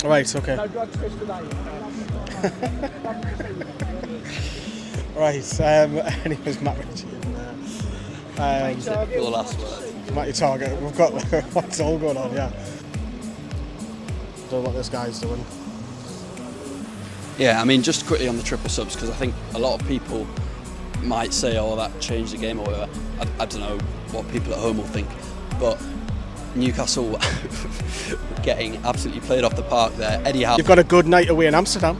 Right, okay. No drugs, fish today. Right, anyways, Matt Ritchie and Your last word. Matty Target. We've got what's all going on, yeah. Don't know what this guy's doing. Yeah, I mean, just quickly on the triple subs, because I think a lot of people might say, oh, that changed the game or whatever. I don't know what people at home will think, but Newcastle getting absolutely played off the park there. Eddie Howe. You've got a good night away in Amsterdam.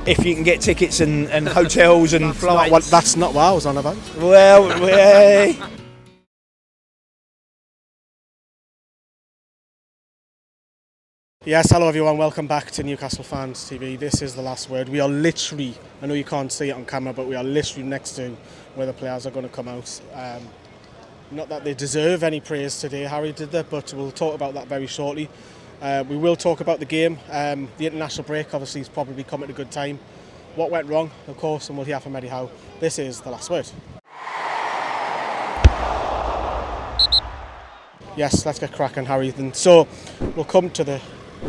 If you can get tickets and hotels and flights. That's not what I was on about. Well, hey. Yes, hello everyone, welcome back to Newcastle Fans TV. This is the last word. We are literally, I know you can't see it on camera, but we are literally next to where the players are going to come out. Not that they deserve any praise today, Harry did that, but we'll talk about that very shortly. We will talk about the game. The international break obviously has probably come at a good time. What went wrong, of course, and we'll hear from Eddie Howe. This is the last word. Yes, let's get cracking, Harry. And so we'll come to the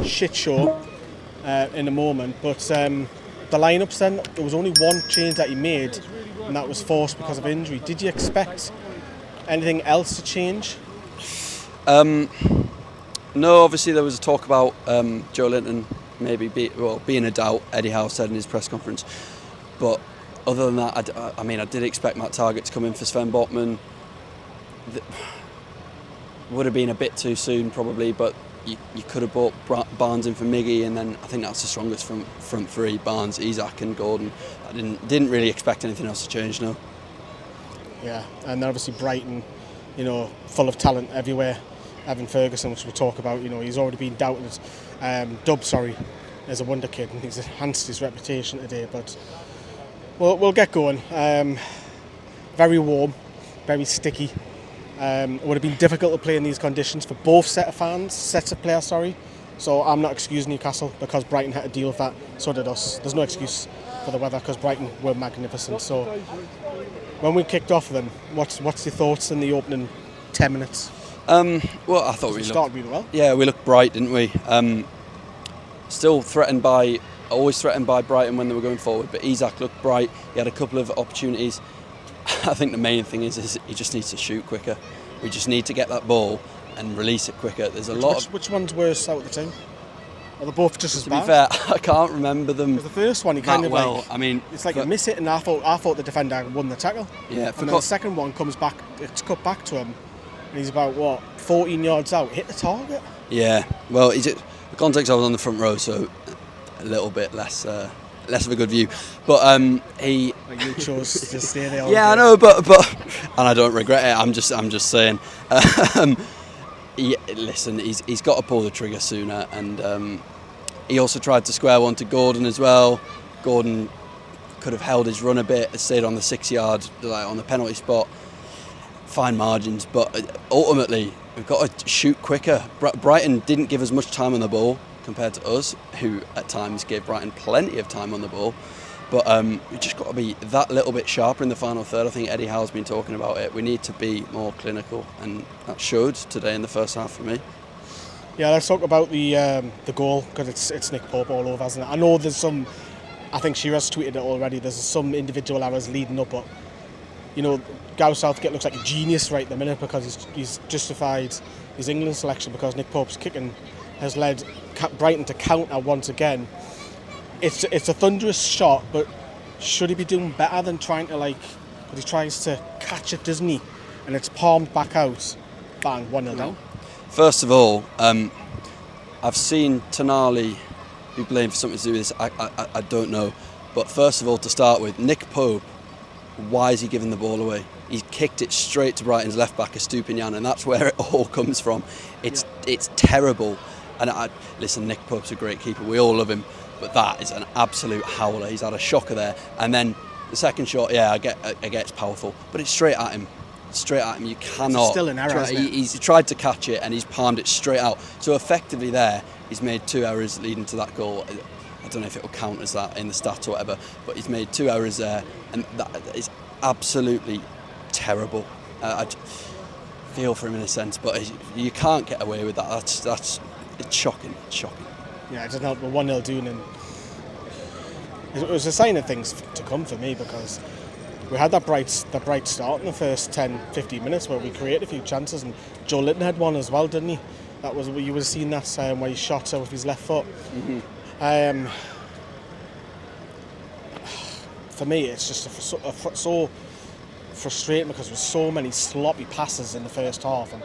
shit show in a moment, but the lineups then, there was only one change that he made, and that was forced because of injury. Did you expect anything else to change? No, obviously there was a talk about Joe Linton maybe being a doubt, Eddie Howe said in his press conference, but other than that, I did expect Matt Targett to come in for Sven Botman. Would have been a bit too soon probably, but you could have brought Barnes in for Miggy, and then I think that's the strongest front three: Barnes, Isak and Gordon. I didn't really expect anything else to change, no. Yeah, and then obviously Brighton, full of talent everywhere. Evan Ferguson, which we'll talk about, he's already been doubted. Dub, as a wonder kid, and he's enhanced his reputation today, but we'll get going. Very warm, very sticky. It would have been difficult to play in these conditions for both sets of players, So I'm not excusing Newcastle because Brighton had to deal with that, so did us. There's no excuse for the weather because Brighton were magnificent. So when we kicked off then, what's your thoughts in the opening 10 minutes? Well, I thought we started really well. Yeah, we looked bright, didn't we? Still always threatened by Brighton when they were going forward, but Isak looked bright. He had a couple of opportunities. I think the main thing is he just needs to shoot quicker. We just need to get that ball and release it quicker. There's which one's worse out of the team? Are they both just as bad? To be fair, I can't remember them. The first one, he kind of it's like you miss it, and I thought the defender won the tackle. Yeah, and then the second one comes back, it's cut back to him, and he's about 14 yards out, hit the target. Yeah, well, the context, I was on the front row, so a little bit less of a good view, but you chose to stay there. Yeah, I know, but and I don't regret it. I'm just saying. Listen, he's got to pull the trigger sooner, and he also tried to square one to Gordon as well. Gordon could have held his run a bit, stayed on the 6 yard, on the penalty spot. Fine margins, but ultimately we've got to shoot quicker. Brighton didn't give us much time on the ball compared to us, who at times gave Brighton plenty of time on the ball. But we've just got to be that little bit sharper in the final third. I think Eddie Howe's been talking about it. We need to be more clinical, and that showed today in the first half for me. Yeah, let's talk about the goal, because it's Nick Pope all over, hasn't it? I know there's some, I think Shearer's tweeted it already, there's some individual errors leading up, but Gareth Southgate looks like a genius right at the minute because he's justified his England selection because Nick Pope's kicking has led Brighton to counter once again. It's a thunderous shot, but should he be doing better than trying to because he tries to catch it, doesn't he? And it's palmed back out. Bang, 1-0 down. First of all, I've seen Tonali be blamed for something to do with this. I don't know. But first of all, to start with, Nick Pope, why is he giving the ball away? He kicked it straight to Brighton's left back, Estupinian, and that's where it all comes from. It's terrible. And listen, Nick Pope's a great keeper. We all love him. But that is an absolute howler. He's had a shocker there. And then the second shot, I get it's powerful. But it's straight at him. You cannot. It's still an error, isn't it? He's tried to catch it and he's palmed it straight out. So effectively there, he's made 2 errors leading to that goal. I don't know if it will count as that in the stats or whatever, but he's made 2 errors there. And that is absolutely terrible. I feel for him in a sense, but you can't get away with that. It's shocking. Yeah, it didn't help. We're 1-0 down, and it was a sign of things to come for me, because we had that bright start in the first 10-15 minutes where we created a few chances, and Joe Linton had one as well, didn't he? That was, you would have seen that where he shot with his left foot. Mm-hmm. For me, it's just so frustrating, because there were so many sloppy passes in the first half, and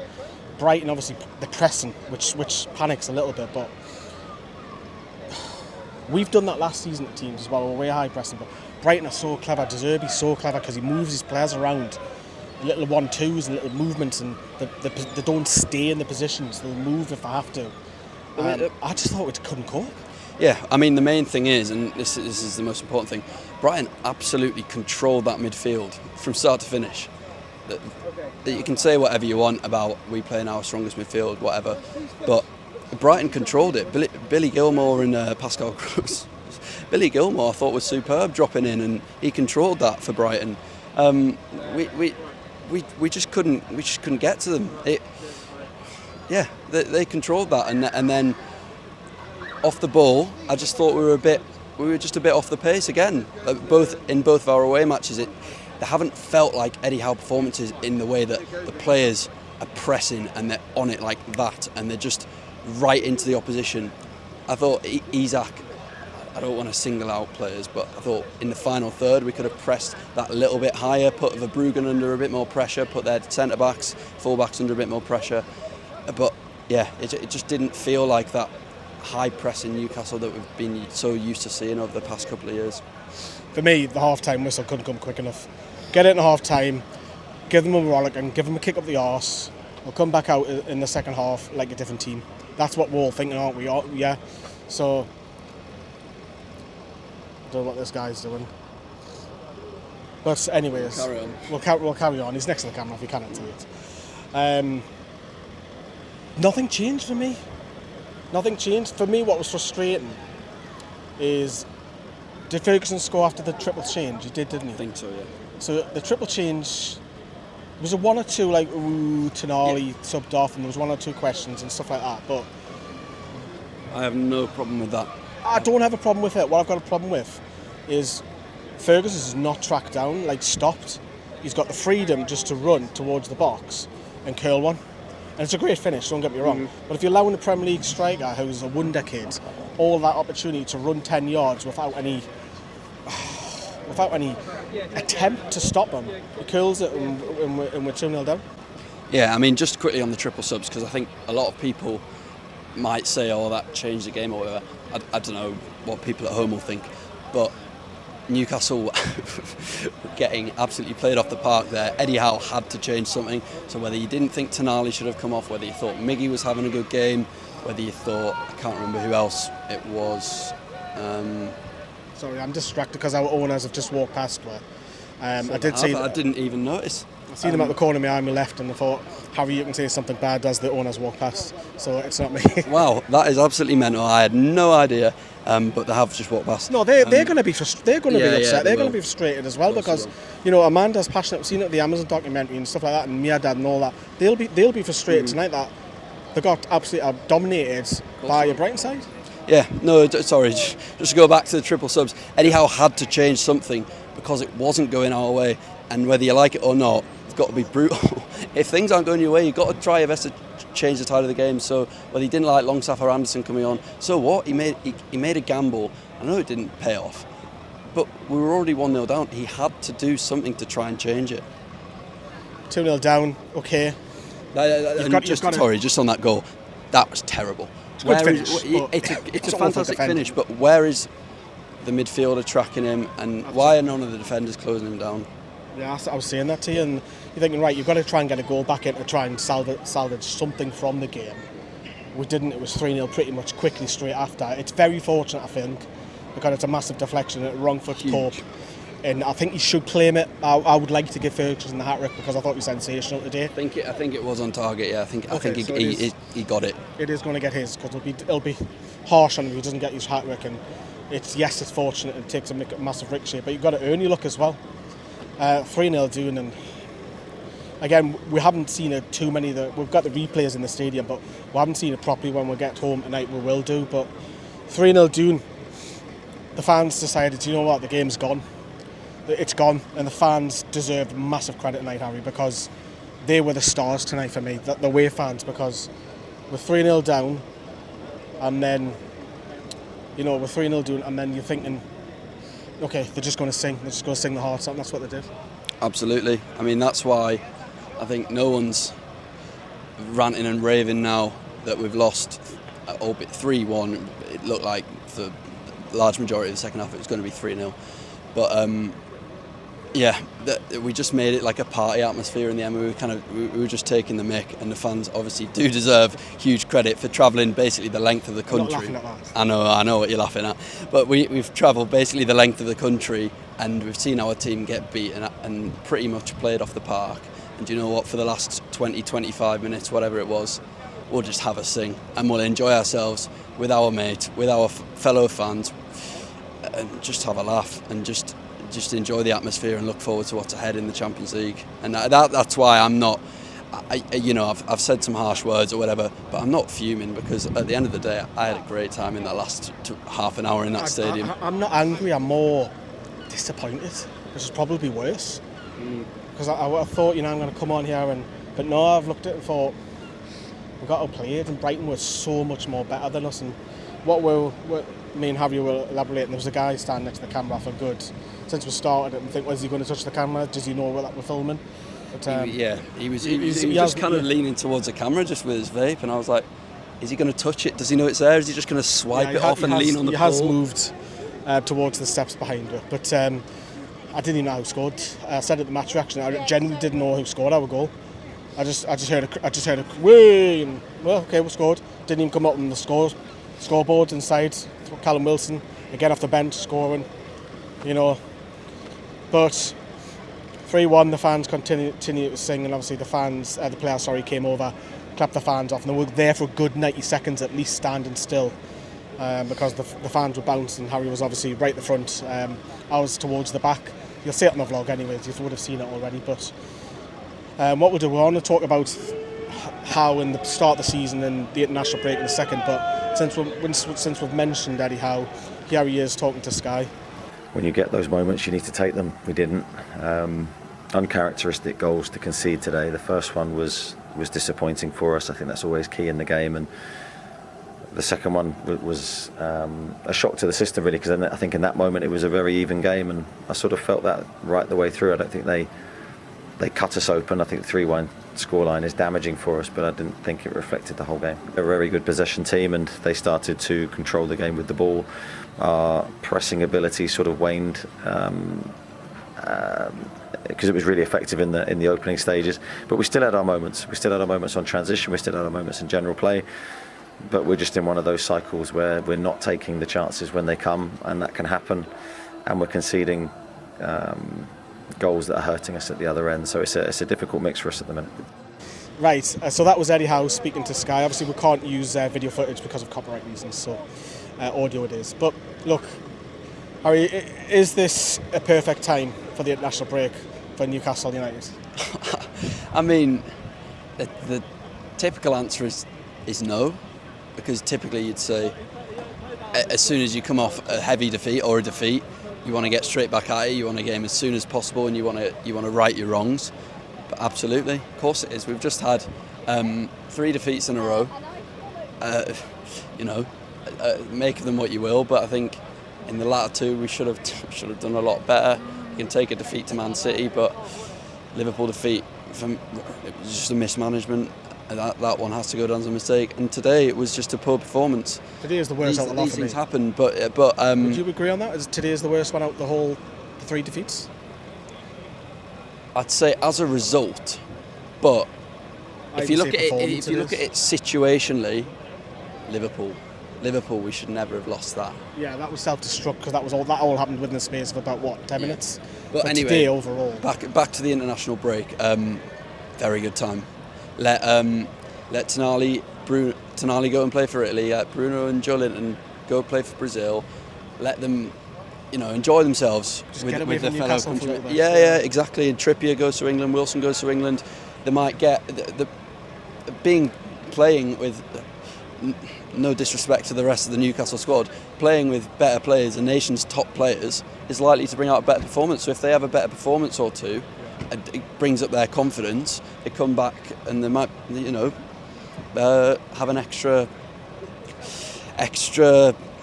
Brighton obviously the pressing, which panics a little bit, but we've done that last season at teams as well. We're high pressing, but Brighton are so clever. De Zerbi's so clever because he moves his players around, little 1-2s and little movements, and they don't stay in the positions. They'll move if they have to. I just thought we couldn't cope. Yeah, I mean, the main thing is, and this is the most important thing, Brighton absolutely controlled that midfield from start to finish. That you can say whatever you want about we playing our strongest midfield, whatever, but Brighton controlled it. Billy Gilmore and Pascal Gross. Billy Gilmore, I thought, was superb dropping in, and he controlled that for Brighton. We just couldn't get to them. They controlled that, and then off the ball, I just thought we were just a bit off the pace again. In both of our away matches, they haven't felt like Eddie Howe performances in the way that the players are pressing and they're on it like that, and they're just right into the opposition. I thought Isaac, I don't want to single out players, but I thought in the final third we could have pressed that a little bit higher, put Verbruggen under a bit more pressure, put their centre-backs, full-backs under a bit more pressure. But yeah, it just didn't feel like that high press in Newcastle that we've been so used to seeing over the past couple of years. For me, the half-time whistle couldn't come quick enough. Get it in half-time, give them a rollicking, give them a kick up the arse. We'll come back out in the second half like a different team. That's what we're all thinking, aren't we? Yeah. So, I don't know what this guy's doing. But anyways, we'll carry on. He's next to the camera if you cannot see it. Nothing changed for me. Nothing changed. For me, what was frustrating is, did Ferguson score after the triple change? He did, didn't he? I think so, yeah. So the triple change, there was a one or two like, Tonali subbed off, and there was one or two questions and stuff like that, but I have no problem with that. I don't have a problem with it. What I've got a problem with is Ferguson is not tracked down, like stopped. He's got the freedom just to run towards the box and curl one. And it's a great finish, don't get me wrong. Mm-hmm. But if you're allowing a Premier League striker who's a wonder kid all that opportunity to run 10 yards without any attempt to stop him, he curls it and we're 2-0 down. Yeah, I mean, just quickly on the triple subs, because I think a lot of people might say, oh, that changed the game or whatever. I don't know what people at home will think, but Newcastle getting absolutely played off the park there. Eddie Howe had to change something. So whether you didn't think Tonali should have come off, whether you thought Miggy was having a good game, whether you thought, I can't remember who else it was. Sorry, I'm distracted because our owners have just walked past where I didn't even notice. I seen them at the corner behind me left, and I thought, Harry, you can say something bad as the owners walk past, so it's not me. Wow, that is absolutely mental. I had no idea, but they have just walked past. No, they're going to be upset. They're going to be frustrated as well, because Amanda's passionate. We've seen it in the Amazon documentary and stuff like that, and Miadad and all that. They'll be frustrated tonight that they got absolutely dominated by a Brighton side. Yeah, no, sorry, just to go back to the triple subs. Eddie Howe had to change something because it wasn't going our way, and whether you like it or not, it's got to be brutal. If things aren't going your way, you've got to try your best to change the tide of the game. So whether he didn't like Longstaff or Anderson coming on, so what? He made a gamble. I know it didn't pay off, but we were already 1-0 down. He had to do something to try and change it. 2-0 down, okay. Just on that goal, that was terrible. It's a fantastic finish, but where is the midfielder tracking him, and why are none of the defenders closing him down? Yeah, I was saying that to you, and you're thinking, right, you've got to try and get a goal back in to try and salvage something from the game. We didn't. It was 3-0 pretty much quickly straight after. It's very fortunate, I think, because it's a massive deflection at wrong foot Pope, and I think he should claim it. I would like to give Ferguson the hat-trick because I thought he was sensational today. I think it was on target. Yeah, I think he got it. It is going to get his, because it'll be harsh on him if he doesn't get his hat-trick. And it's fortunate and takes a massive ricochet, but you've got to earn your luck as well. 3-0 doing, and again, we haven't seen it too many. We've got the replays in the stadium, but we haven't seen it properly. When we get home tonight, we will do. But 3-0 down, the fans decided, you know what, the game's gone. It's gone, and the fans deserved massive credit tonight, Harry, because they were the stars tonight for me, the away fans, because we're 3-0 down, and then, we're 3-0 down, and then you're thinking, okay, they're just going to sing the hearts out, and that's what they did. Absolutely. I mean, that's why I think no one's ranting and raving now that we've lost, albeit 3-1. It looked like for the large majority of the second half it was going to be 3-0. But we just made it like a party atmosphere in the end. We were just taking the mick, and the fans obviously do deserve huge credit for travelling basically the length of the country. I'm not laughing at that. I know what you're laughing at, but we've travelled basically the length of the country, and we've seen our team get beaten and pretty much played off the park. And you know what? For the last 20-25 minutes, whatever it was, we'll just have a sing and we'll enjoy ourselves with our mates, with our fellow fans, and just have a laugh and just enjoy the atmosphere and look forward to what's ahead in the Champions League. And that's why I'm not, I've said some harsh words or whatever, but I'm not fuming, because at the end of the day I had a great time in that last half an hour in that stadium. I'm not angry, I'm more disappointed, which is probably worse. Because I thought, I'm going to come on here, but no, I've looked at it and thought, we got outplayed, and Brighton was so much more better than us. And what me and Harry will elaborate, and there was a guy standing next to the camera for good. Since we started it, and think, was he going to touch the camera? Does he know that we're filming? But, he was just kind of leaning towards the camera just with his vape, and I was like, is he going to touch it? Does he know it's there? Is he just going to swipe it off and lean on the pole? He has moved towards the steps behind it, but I didn't even know who scored. I said at the match reaction, I genuinely didn't know who scored our goal. I just heard a way, and well, okay, we scored. Didn't even come up on the scoreboard inside. Callum Wilson again off the bench scoring, But 3-1, the fans continue to sing, and obviously the players came over, clapped the fans off, and they were there for a good 90 seconds at least, standing still, because the fans were bouncing. Harry was obviously right at the front. I was towards the back. You'll see it on the vlog anyways, you would have seen it already. But what we'll do, we're going to talk about how in the start of the season and the international break in a second, but since we've mentioned Eddie Howe, here he is talking to Sky. When you get those moments, you need to take them. We didn't. Uncharacteristic goals to concede today. The first one was disappointing for us. I think that's always key in the game. And the second one was a shock to the system, really, because I think in that moment it was a very even game, and I sort of felt that right the way through. I don't think they cut us open. I think the 3-1 scoreline is damaging for us, but I didn't think it reflected the whole game. They're a very good possession team, and they started to control the game with the ball. Our pressing ability sort of waned because it was really effective in the opening stages. But we still had our moments. We still had our moments on transition. We still had our moments in general play. But we're just in one of those cycles where we're not taking the chances when they come, and that can happen. And we're conceding goals that are hurting us at the other end. So it's a difficult mix for us at the minute. Right, so that was Eddie Howe speaking to Sky. Obviously we can't use video footage because of copyright reasons, so audio it is. But look, Harry, is this a perfect time for the international break for Newcastle United? I mean, the typical answer is no, because typically you'd say as soon as you come off a heavy defeat or a defeat, you want to get straight back at it. You want a game as soon as possible, and you want to right your wrongs. But absolutely, of course it is. We've just had 3 defeats in a row. Make of them what you will, but I think in the latter 2 we should have done a lot better. You can take a defeat to Man City, but Liverpool defeat, it was just a mismanagement. That one has to go down as a mistake. And today it was just a poor performance. Today is the worst out of the lot these for me. things happen, but would you agree on that? Today is the worst one out the whole 3 defeats? I'd say as a result, but if you look at it situationally, Liverpool, we should never have lost that. Yeah, that was self-destruct, because that all happened within the space of about 10 minutes. But anyway, today overall, back to the international break. Very good time. Let Tonali go and play for Italy. Bruno and Joelinton go play for Brazil. Let them, enjoy themselves with their fellow countrymen. Yeah, exactly. And Trippier goes to England. Wilson goes to England. They might get playing with no disrespect to the rest of the Newcastle squad, playing with better players, the nation's top players, is likely to bring out a better performance. So if they have a better performance or two, it brings up their confidence. They come back and they might, have an extra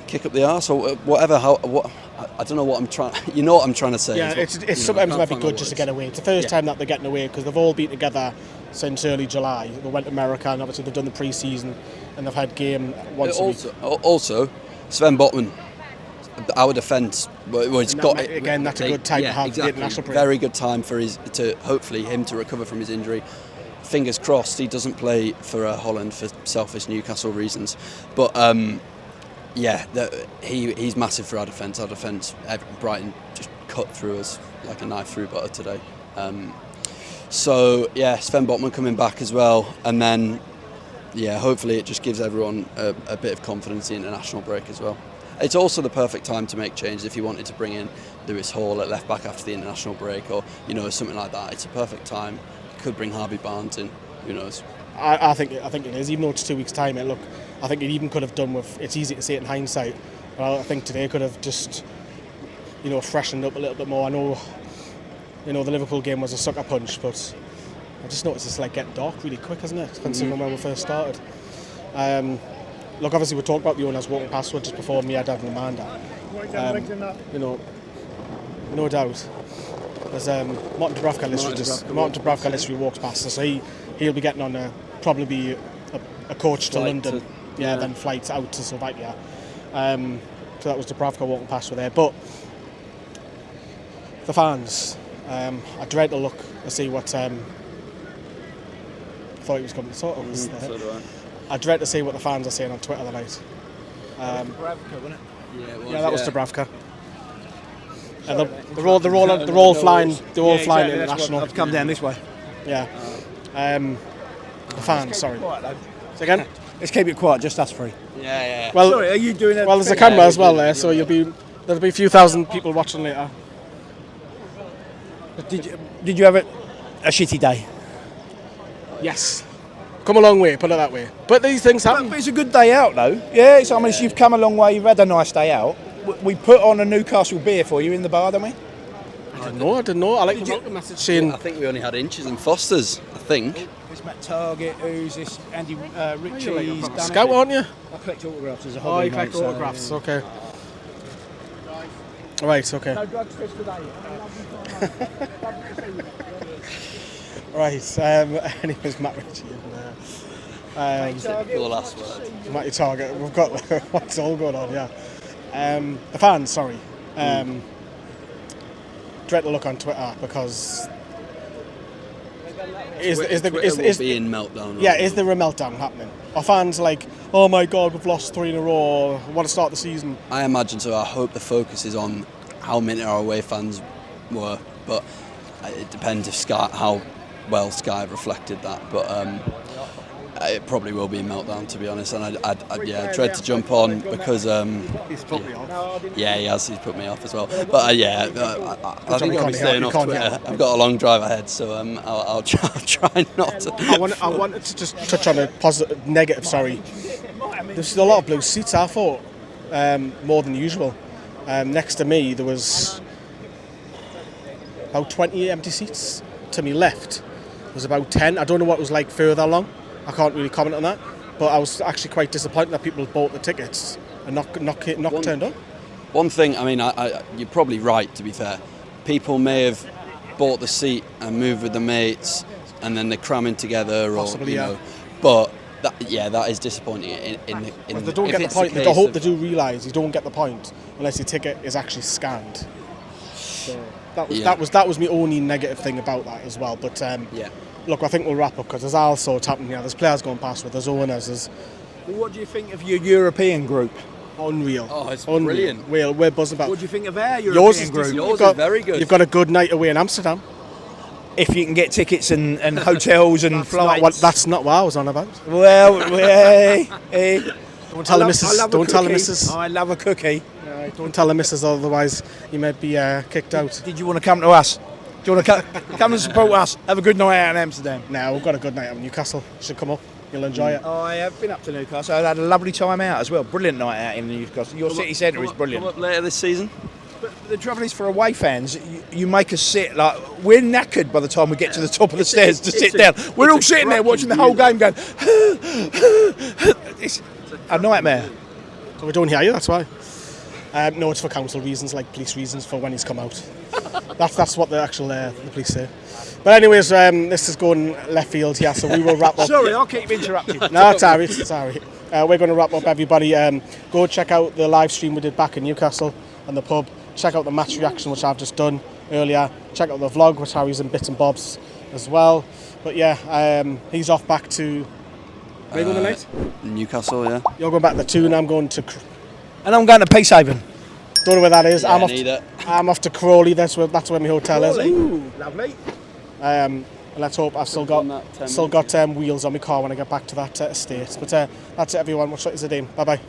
kick up the arse or whatever. I don't know what I'm trying. You know what I'm trying to say. Yeah, it's sometimes it might be good just to get away. It's the first time that they're getting away because they've all been together since early July. They went to America and obviously they've done the pre-season and they've had game once a week. Also, Sven Botman, our defence. That's a good time to have the international break. Very good time for hopefully him to recover from his injury. Fingers crossed he doesn't play for Holland for selfish Newcastle reasons. But he's massive for our defence. Our defence, Brighton just cut through us like a knife through butter today. Sven Botman coming back as well, and then hopefully it just gives everyone a bit of confidence in the international break as well. It's also the perfect time to make changes if you wanted to bring in Lewis Hall at left back after the international break, or something like that. It's a perfect time. Could bring Harvey Barnes in. Who knows? I think it is. Even though it's 2 weeks' time, I think it even could have done with. It's easy to say it in hindsight, but I think today could have just, freshened up a little bit more. I know, the Liverpool game was a sucker punch, but I just noticed it's getting dark really quick, isn't it? Considering when we first started. Obviously we talked about the owners walking past just before me, Dad and Amanda. No doubt. There's Martin Dubravka literally walks past us, so he'll be getting on probably be a coach to London, then flights out to Slovakia. So that was Dubravka walking past with there. But the fans, I dread to look to see what. I thought he was coming to sort of. So do I dread to see what the fans are saying on Twitter tonight. Dubravka, wasn't it? Yeah, it was, that was Dubravka. And they're all flying international. I've come down this way. Yeah. The fans, sorry. Say again? Let's keep it quiet, just us three. Yeah. Well, sorry, are you doing that? Well, there's a camera as well there, so there'll be a few thousand people watching later. Did you have a shitty day? Yes. Come a long way, put it that way. But these things happen. But it's a good day out, though. Yeah, you've come a long way. You've had a nice day out. We put on a Newcastle beer for you in the bar, didn't we? I didn't know. I like the message saying. I think we only had Inches and Fosters. I think. It's Matt Target. Who's this? Andy Ritchie's done Scout, aren't you? I collect autographs as a hobby. Oh, you collect autographs. Okay. Right. Okay. No drugs for today. Right. Anyways, Matt Ritchie and Your last word. Matty Target. We've got what's all going on. Yeah. The fans, sorry. Dread to look on Twitter because is be in meltdown? Yeah, is there a meltdown happening? Are fans oh my God, we've lost 3 in a row? Want to start the season? I imagine so. I hope the focus is on how many our away fans were, but it depends how well Sky have reflected that. But it probably will be a meltdown, to be honest, and I dread to jump on because he's put me off. Yeah, he has. He's put me off as well. But I think I'll be staying off Twitter. I've got a long drive ahead, so I'll try not to. I wanted to just touch on a negative. Sorry, there's a lot of blue seats. I thought more than usual. Next to me there was about 20 empty seats. To me left there was about 10. I don't know what it was like further along. I can't really comment on that, but I was actually quite disappointed that people bought the tickets and not turned up. One thing, you're probably right, to be fair. People may have bought the seat and moved with the mates, and then they're cramming together, possibly, But that is disappointing. If they don't get the point, I hope they do realise you don't get the point unless your ticket is actually scanned. So that was my only negative thing about that as well. But look, I think we'll wrap up because there's all sorts happening here. There's players going past with there's owners. What do you think of your European group? Unreal. Oh, it's unreal. Brilliant. We're buzzing about. What do you think of our European group? Yours is very good. You've got a good night away in Amsterdam. If you can get tickets and hotels and flights. That's not what I was on about. Well, don't tell the missus. Don't tell the missus. I love a cookie. Don't tell the missus, otherwise you might be kicked out. Did you want to come to us? Do you want to come and support us? Have a good night out in Amsterdam. No, we've got a good night out in Newcastle. Should come up. You'll enjoy it. I have been up to Newcastle. I had a lovely time out as well. Brilliant night out in Newcastle. Your city centre is brilliant. Come up later this season. But the trouble is, for away fans, you make us sit like we're knackered by the time we get to the top of the stairs to sit down. We're all sitting there watching the whole game, going. It's a nightmare. So we don't hear you. That's why. No, it's for council reasons, like police reasons for when he's come out. That's what the actual the police say. But anyways, this is going left field here, so we will wrap up. Sorry, I'll keep interrupting. No, it's alright. It's alright. We're going to wrap up, everybody. Go check out the live stream we did back in Newcastle and the pub. Check out the match reaction, which I've just done earlier. Check out the vlog, which Harry's in bits and bobs as well. But yeah, he's off back to. Where are you going tonight? Newcastle, yeah. You're going back to the Toon. I'm going to. And I'm going to Peacehaven. Don't know where that is. Yeah, I'm off to Crawley. That's where my hotel is. Ooh, lovely. And let's hope I've still got wheels on my car when I get back to that estate. But that's it, everyone. What's it, Bye bye.